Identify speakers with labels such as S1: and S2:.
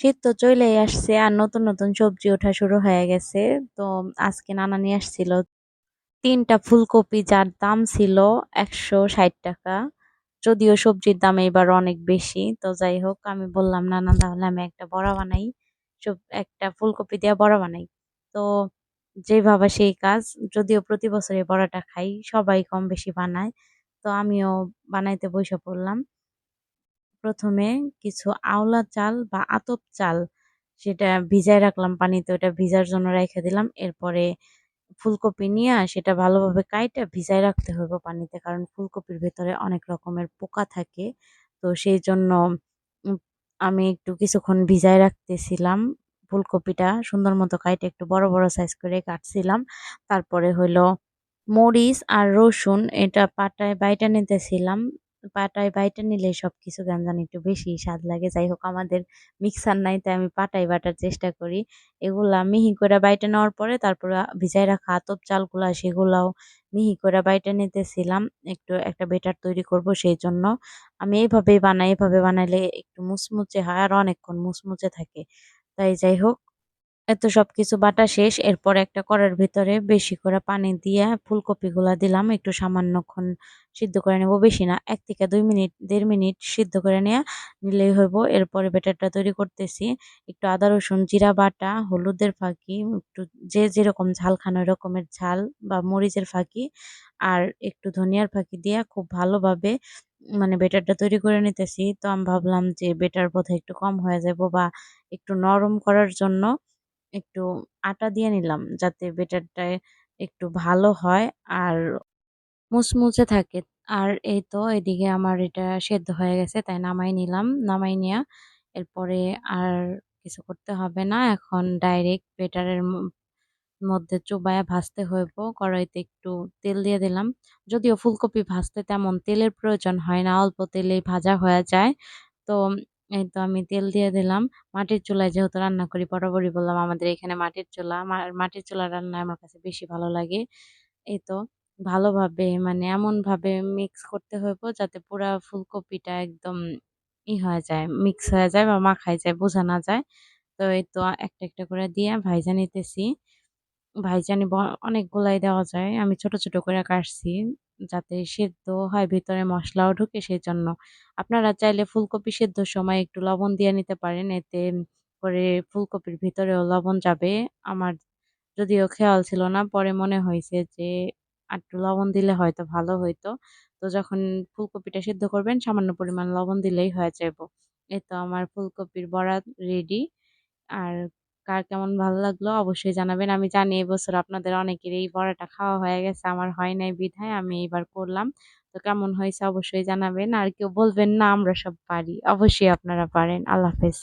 S1: শীত তো চলেই আসছে আর নতুন নতুন সবজি ওঠা শুরু হয়ে গেছে। তো আজকে নানা নিয়ে আসছিল 3টা ফুলকপি, যার দাম ছিল 160 টাকা। যদিও সবজির দাম এবার অনেক বেশি, তো যাই হোক আমি বললাম নানা তাহলে আমি একটা বড়া বানাই, একটা ফুলকপি দিয়ে বড়া বানাই। তো যে ভাবা সেই কাজ। যদিও প্রতি বছর এই বড়াটা খাই, সবাই কম বেশি বানায়, তো আমিও বানাইতে বসে পড়লাম। প্রথমে কিছু আওলা চাল বা আতপ চাল সেটা ভিজায় রাখলাম পানিতে, ওটা ভিজার জন্য রেখে দিলাম। এরপরে ফুলকপি নিয়ে সেটা ভালোভাবে কাইটা ভিজায় রাখতে হবে পানিতে, কারণ ফুলকপির ভেতরে অনেক রকমের পোকা থাকে। তো সেই জন্য উম, আমি একটু কিছুক্ষণ ভিজায় রাখতেছিলাম। ফুলকপিটা সুন্দর মতো কাইটে একটু বড় বড় সাইজ করে কাটছিলাম। তারপরে হইলো মরিচ আর রসুন এটা পাটায় বাইটা নিতেছিলাম। পাটায় বাইটা নিলে সবকিছু কেন জানি একটু বেশি স্বাদ লাগে। যাই হোক আমাদের মিক্সার নাই, তাই আমি পাটায় বাটার চেষ্টা করি। এগুলা মিহি করে বাইটা নেওয়ার পরে তারপরে ভিজায় রাখা আতপ চালগুলা সেগুলাও মিহি করে বাইটা নিতেছিলাম। একটু একটা বেটার তৈরি করব, সেই জন্য আমি এইভাবেই বানাই। এইভাবে বানাইলে একটু মুচমুচে হয় আর অনেকক্ষণ মুচমুচে থাকে। তাই যাই হোক, এত সবকিছু বাটা শেষ। এরপর একটা কড়াইয়ের ভিতরে বেশি করে পানি দিয়ে ফুলকপিগুলা দিলাম, একটু সামান্যক্ষণ সিদ্ধ করে নেব, বেশি না, 1 থেকে 2 মিনিট 1.5 মিনিট সিদ্ধ করে নিলেই হইব। এরপরে ব্যাটারটা তৈরি করতেছি। একটু আদা রসুন জিরা বাটা, হলুদের ফাঁকি, একটু যে যেরকম ঝাল খান ওই রকমের ঝাল বা মরিচের ফাঁকি, আর একটু ধনিয়ার ফাঁকি দিয়ে খুব ভালোভাবে মানে বেটারটা তৈরি করে নিতেছি। তো আমি ভাবলাম যে বেটার বোধহয় একটু কম হয়ে যাবো, বা একটু নরম করার জন্য একটু আটা দিয়ে নিলাম, যাতে বেটারটা একটু ভালো হয় আর মুচমুচে থাকে। আর এই তো এদিকে আমার এটা সেদ্ধ হয়ে গেছে, তাই নামাই নিলাম। নামাই নিয়ে এরপরে আর কিছু করতে হবে না, এখন ডাইরেক্ট বেটারের মধ্যে চুবায়া ভাজতে হইব। কড়াইতে একটু তেল দিয়ে দিলাম। যদিও ফুলকপি ভাজতে তেমন তেলের প্রয়োজন হয় না, অল্প তেলেই ভাজা হয়ে যায়। তো এই তো আমি তেল দিয়ে দিলাম। মাটির চুলায় যেহেতু রান্না করি, বরাবরই বললাম আমাদের এখানে মাটির চুলা, মাটির চুলা রান্না আমার কাছে বেশি ভালো লাগে। এই তো ভালোভাবে মানে এমন ভাবে মিক্স করতে হইব যাতে পুরা ফুলকপিটা একদম হয়ে যায়, মিক্স হয়ে যায় বা মাখায় যায়, বোঝা না যায়। তো এই তো একটা একটা করে দিয়ে ভাইজা নিতেছি। ভাইজানি অনেকগুলাই দেওয়া যায়, আমি ছোট ছোট করে কাটছি যাতে সেদ্ধ হয়, ভিতরে মশলাও ঢুকে, সেই জন্য। আপনারা চাইলে ফুলকপি সেদ্ধর সময় একটু লবণ দিয়ে নিতে পারেন, এতে করে ফুলকপির ভিতরেও লবণ যাবে। আমার যদিও খেয়াল ছিল না, পরে মনে হয়েছে যে একটু লবণ দিলে হয়তো ভালো হইতো। তো যখন ফুলকপিটা সিদ্ধ করবেন সামান্য পরিমাণ লবণ দিলেই হয়ে যাবে। এই তো আমার ফুলকপির বড়া রেডি। আর কার কেমন ভালো লাগলো অবশ্যই জানাবেন। আমি জানি এবছর আপনাদের অনেকেরই এই বড়াটা খাওয়া হয়ে গেছে, আমার হয় নাই বিধায় আমি এইবার করলাম। তো কেমন হয়েছে অবশ্যই জানাবেন। আর কেউ বলবেন না আমরা সব পারি, অবশ্যই আপনারা পারেন। আল্লাহ হাফেজ।